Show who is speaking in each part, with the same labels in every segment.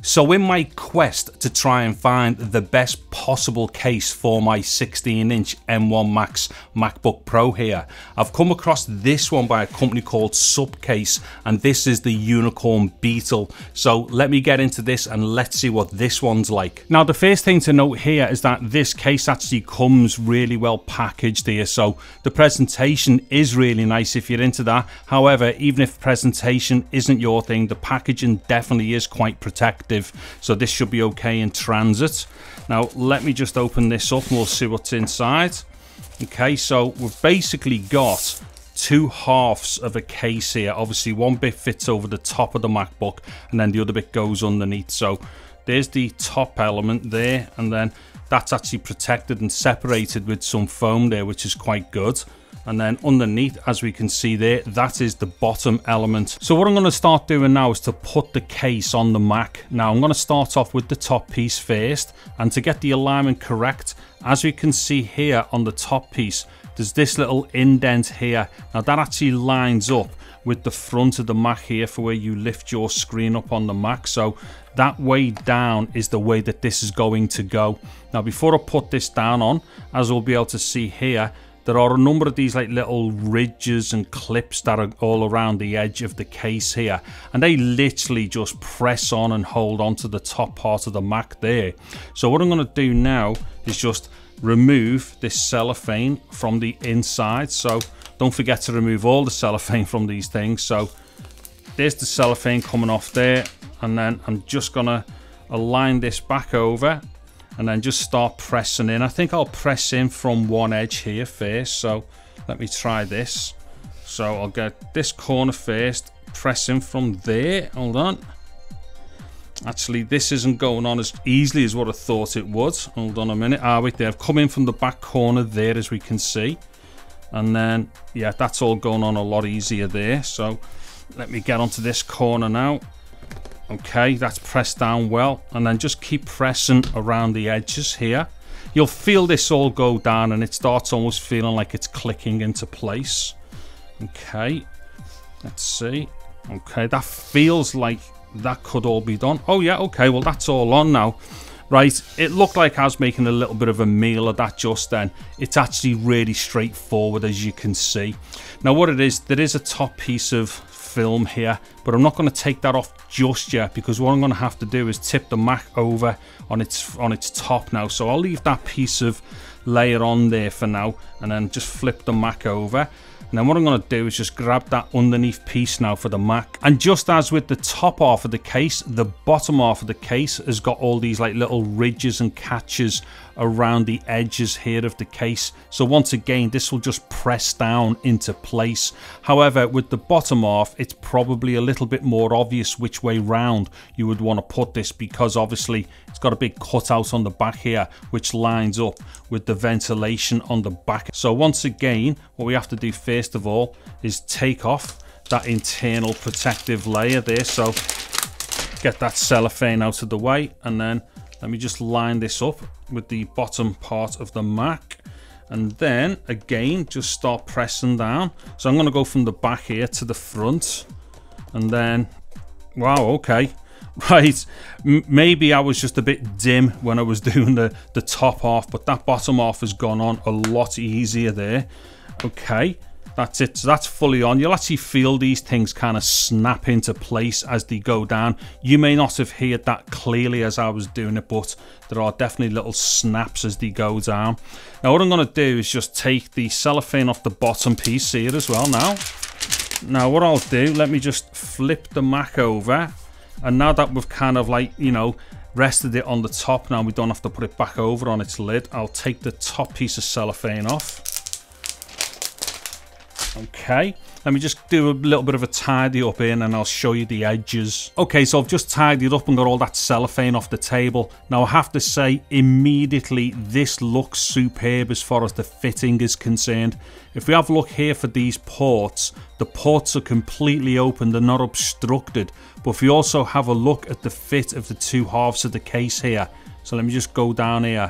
Speaker 1: So in my quest to try and find the best possible case for my 16-inch M1 Max MacBook Pro here, I've come across this one by a company called Supcase, and this is the Unicorn Beetle. So let me get into this and let's see what this one's like. Now the first thing to note here is that this case actually comes really well packaged here, so the presentation is really nice if you're into that. However, even if presentation isn't your thing, the packaging definitely is quite protective. So this should be okay in transit. Now let me just open this up and we'll see what's inside. Okay, so we've basically got two halves of a case here. Obviously one bit fits over the top of the MacBook and then the other bit goes underneath. So there's the top element there, and then that's actually protected and separated with some foam there, which is quite good. And then underneath, as we can see there, that is the bottom element. So what I'm going to start doing now is to put the case on the Mac. Now I'm going to start off with the top piece first, and to get the alignment correct, as we can see here on the top piece, there's this little indent here. Now that actually lines up with the front of the Mac here for where you lift your screen up on the Mac. So that way down is the way that this is going to go. Now before I put this down on, as we'll be able to see here, there are a number of these like little ridges and clips that are all around the edge of the case here, and they literally just press on and hold on to the top part of the Mac there. So what I'm going to do now is just remove this cellophane from the inside. So don't forget to remove all the cellophane from these things. So there's the cellophane coming off there, and then I'm just gonna align this back over and then just start pressing in. I think I'll press in from one edge here first, so let me try this. So I'll get this corner first, press in from there. Hold on, actually this isn't going on as easily as what I thought it would. Hold on a minute. Wait there, I've come in from the back corner there, as we can see, and then yeah, that's all going on a lot easier there. So let me get onto this corner now. Okay, that's pressed down well, and then just keep pressing around the edges here. You'll feel this all go down and it starts almost feeling like it's clicking into place. Okay, let's see. Okay, that feels like that could all be done. Oh yeah, okay, well that's all on now. Right, it looked like I was making a little bit of a meal of that just then. It's actually really straightforward, as you can see. Now what it is, there is a top piece of film here, but I'm not going to take that off just yet, because what I'm going to have to do is tip the Mac over on its top now. So I'll leave that piece of layer on there for now, and then just flip the Mac over. And then what I'm going to do is just grab that underneath piece now for the Mac. And just as with the top half of the case, the bottom half of the case has got all these like little ridges and catches around the edges here of the case. So once again, this will just press down into place. However, with the bottom half, it's probably a little bit more obvious which way round you would want to put this, because obviously it's got a big cutout on the back here, which lines up with the ventilation on the back. So once again, what we have to do first of all is take off that internal protective layer there. So get that cellophane out of the way, and then let me just line this up with the bottom part of the Mac, and then again just start pressing down. So I'm going to go from the back here to the front, and then wow, okay, right, maybe I was just a bit dim when I was doing the top half, but that bottom half has gone on a lot easier there. Okay, that's it. So that's fully on. You'll actually feel these things kind of snap into place as they go down. You may not have heard that clearly as I was doing it, but there are definitely little snaps as they go down. Now what I'm going to do is just take the cellophane off the bottom piece here as well now. Now what I'll do, let me just flip the Mac over, and now that we've kind of like, you know, rested it on the top, now we don't have to put it back over on its lid. I'll take the top piece of cellophane off. Okay, let me just do a little bit of a tidy up in, and I'll show you the edges. Okay, so I've just tidied up and got all that cellophane off the table. Now I have to say, immediately this looks superb as far as the fitting is concerned. If we have a look here for these ports, the ports are completely open, they're not obstructed. But if we also have a look at the fit of the two halves of the case here, so let me just go down here,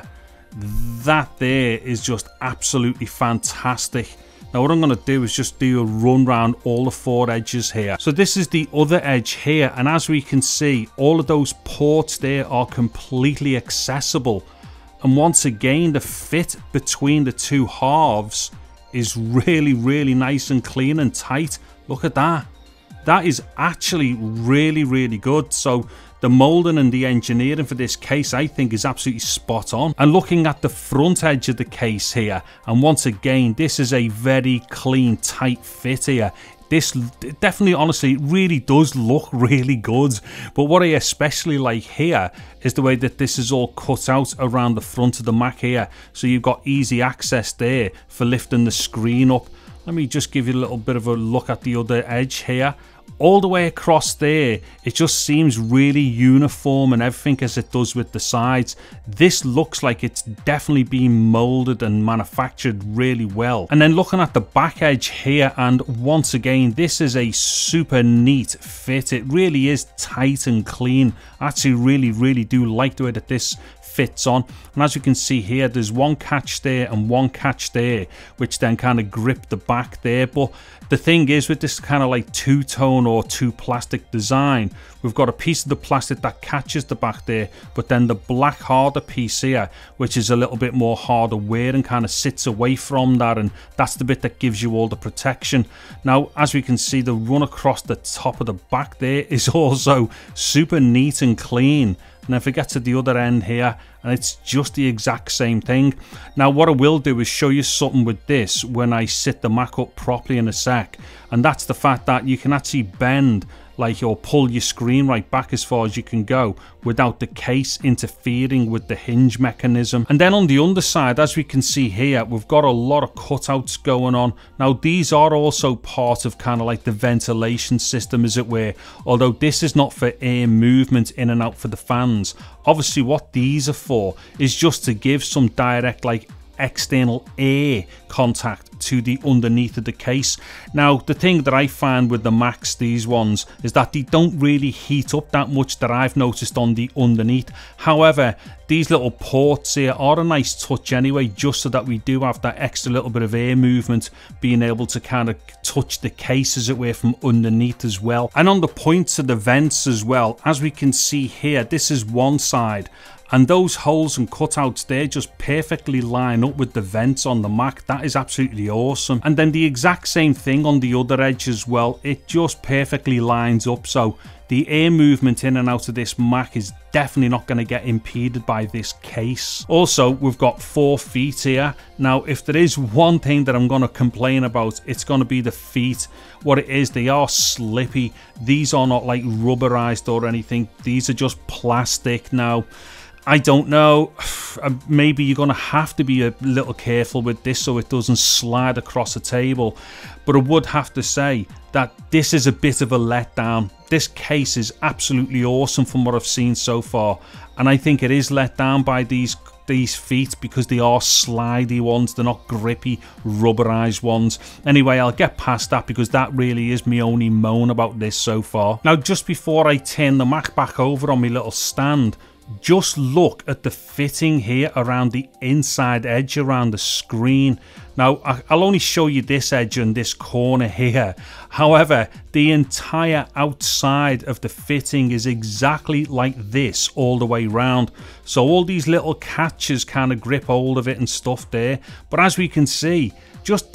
Speaker 1: that there is just absolutely fantastic. Now what I'm going to do is just do a run round all the 4 edges here. So this is the other edge here, and as we can see, all of those ports there are completely accessible. And once again, the fit between the 2 halves is really, really nice and clean and tight. Look at that. That is actually really, really good. So the molding and the engineering for this case, I think, is absolutely spot on. And looking at the front edge of the case here, and once again, this is a very clean, tight fit here. This definitely, honestly, it really does look really good. But what I especially like here is the way that this is all cut out around the front of the Mac here. So you've got easy access there for lifting the screen up. Let me just give you a little bit of a look at the other edge here. All the way across there, it just seems really uniform and everything as it does with the sides. This looks like it's definitely been molded and manufactured really well. And then looking at the back edge here, and once again, this is a super neat fit. It really is tight and clean. I actually really do like the way that this fits on. And as you can see here, there's one catch there and one catch there, which then kind of grip the back there. But the thing is, with this kind of like two-tone or two-plastic design, we've got a piece of the plastic that catches the back there, but then the black harder piece here, which is a little bit more harder wear and kind of sits away from that, and that's the bit that gives you all the protection. Now, as we can see, the run across the top of the back there is also super neat and clean. And if we get to the other end here, and it's just the exact same thing. Now what I will do is show you something with this when I sit the Mac up properly in a sec, and that's the fact that you can actually bend like, or pull your screen right back as far as you can go without the case interfering with the hinge mechanism. And then on the underside, as we can see here, we've got a lot of cutouts going on. Now these are also part of kind of like the ventilation system, as it were, although this is not for air movement in and out for the fans. Obviously what these are for is just to give some direct like external air contact to the underneath of the case. Now the thing that I find with the Macs, these ones, is that they don't really heat up that much that I've noticed on the underneath. However, these little ports here are a nice touch anyway, just so that we do have that extra little bit of air movement, being able to kind of touch the case, as it were, from underneath as well. And on the points of the vents as well, as we can see here, this is one side, and those holes and cutouts there just perfectly line up with the vents on the Mac. That is absolutely awesome. And then the exact same thing on the other edge as well. It just perfectly lines up, so the air movement in and out of this Mac is definitely not going to get impeded by this case. Also, we've got 4 feet here. Now, if there is one thing that I'm going to complain about, it's going to be the feet. What it is, they are slippy. These are not like rubberized or anything. These are just plastic. Now, I don't know, maybe you're going to have to be a little careful with this so it doesn't slide across the table. But I would have to say that this is a bit of a letdown. This case is absolutely awesome from what I've seen so far, and I think it is let down by these feet because they are slidey ones. They're not grippy, rubberized ones. Anyway, I'll get past that because that really is my only moan about this so far. Now, just before I turn the Mac back over on my little stand, just look at the fitting here around the inside edge around the screen. Now, I'll only show you this edge and this corner here. However, the entire outside of the fitting is exactly like this all the way around. So all these little catches kind of grip hold of it and stuff there. But as we can see, just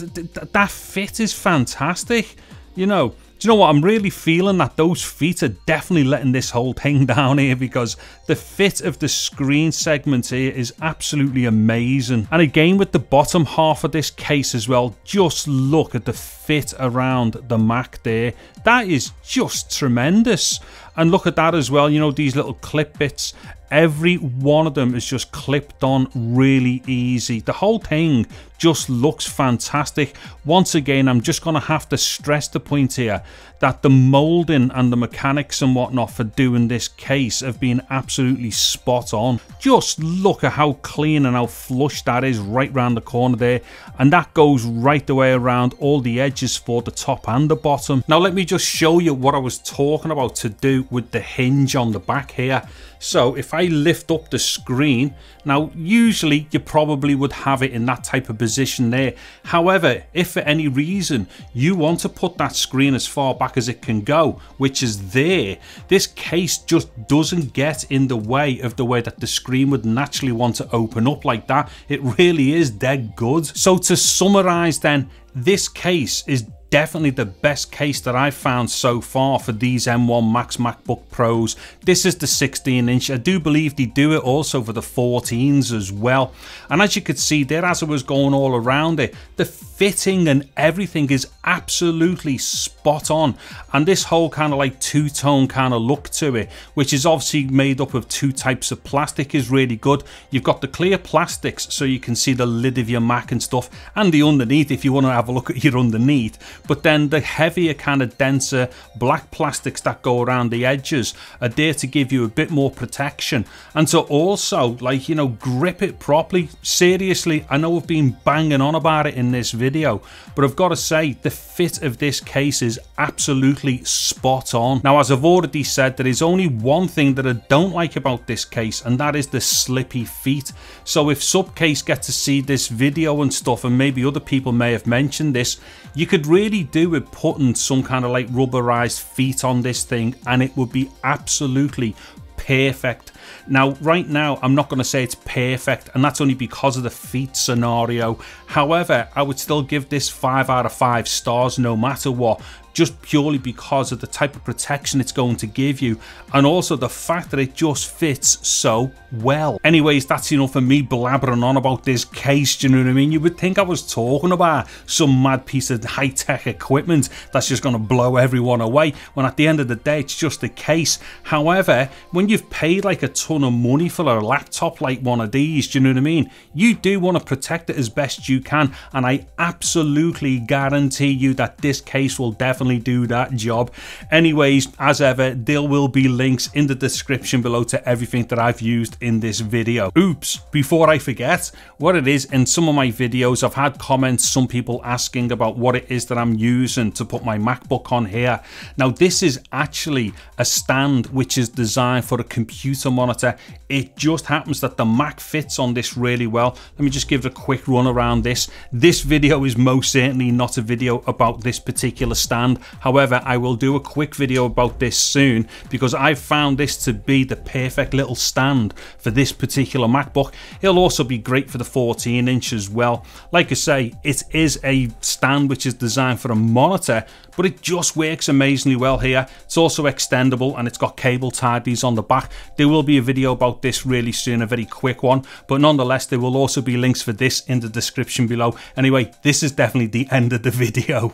Speaker 1: that fit is fantastic. You know, do you know what? I'm really feeling that those feet are definitely letting this whole thing down here, because the fit of the screen segment here is absolutely amazing. And again, with the bottom half of this case as well, just look at the fit around the Mac there. That is just tremendous. And look at that as well, you know, these little clip bits. Every one of them is just clipped on really easy. The whole thing just looks fantastic. Once again, I'm just going to have to stress the point here that the molding and the mechanics and whatnot for doing this case have been absolutely spot on. Just look at how clean and how flush that is right round the corner there, and that goes right the way around all the edges for the top and the bottom. Now let me just just show you what I was talking about to do with the hinge on the back here. So if I lift up the screen, now usually you probably would have it in that type of position there. However, if for any reason you want to put that screen as far back as it can go, which is there, this case just doesn't get in the way of the way that the screen would naturally want to open up like that. It really is dead good. So to summarize then, this case is definitely the best case that I've found so far for these M1 Max MacBook Pros. This is the 16-inch. I do believe they do it also for the 14s as well. And as you could see there, as I was going all around it, the fitting and everything is absolutely spot on. And this whole kind of like two-tone kind of look to it, which is obviously made up of two types of plastic, is really good. You've got the clear plastics so you can see the lid of your Mac and stuff, and the underneath if you want to have a look at your underneath. But then the heavier kind of denser black plastics that go around the edges are there to give you a bit more protection and to also, like, you know, grip it properly. Seriously, I know I've been banging on about it in this video, but I've got to say the fit of this case is absolutely spot on. Now, as I've already said, there is only one thing that I don't like about this case, and that is the slippy feet. So if Supcase get to see this video and stuff, and maybe other people may have mentioned this, you could really do with putting some kind of like rubberized feet on this thing, and it would be absolutely perfect. Now, right now, I'm not going to say it's perfect, and that's only because of the feet scenario. However, I would still give this 5 out of 5 stars no matter what, just purely because of the type of protection it's going to give you, and also the fact that it just fits so well. Anyways, that's enough of me blabbering on about this case, do you know what I mean? You would think I was talking about some mad piece of high-tech equipment that's just going to blow everyone away, when at the end of the day, it's just a case. However, when you've paid like a ton of money for a laptop like one of these, do you know what I mean? You do want to protect it as best you can, and I absolutely guarantee you that this case will definitely do that job. Anyways, as ever, there will be links in the description below to everything that I've used in this video. Oops, before I forget, what it is, in some of my videos I've had comments, some people asking about what it is that I'm using to put my MacBook on here. Now, this is actually a stand which is designed for a computer monitor. It just happens that the Mac fits on this really well. Let me just give it a quick run around this. This video is most certainly not a video about this particular stand. However, I will do a quick video about this soon, because I've found this to be the perfect little stand for this particular MacBook. It'll also be great for the 14-inch as well. Like I say, it is a stand which is designed for a monitor, but it just works amazingly well here. It's also extendable, and it's got cable ties on the back. There will be a video about this really soon, a very quick one, but nonetheless, there will also be links for this in the description below. Anyway, this is definitely the end of the video.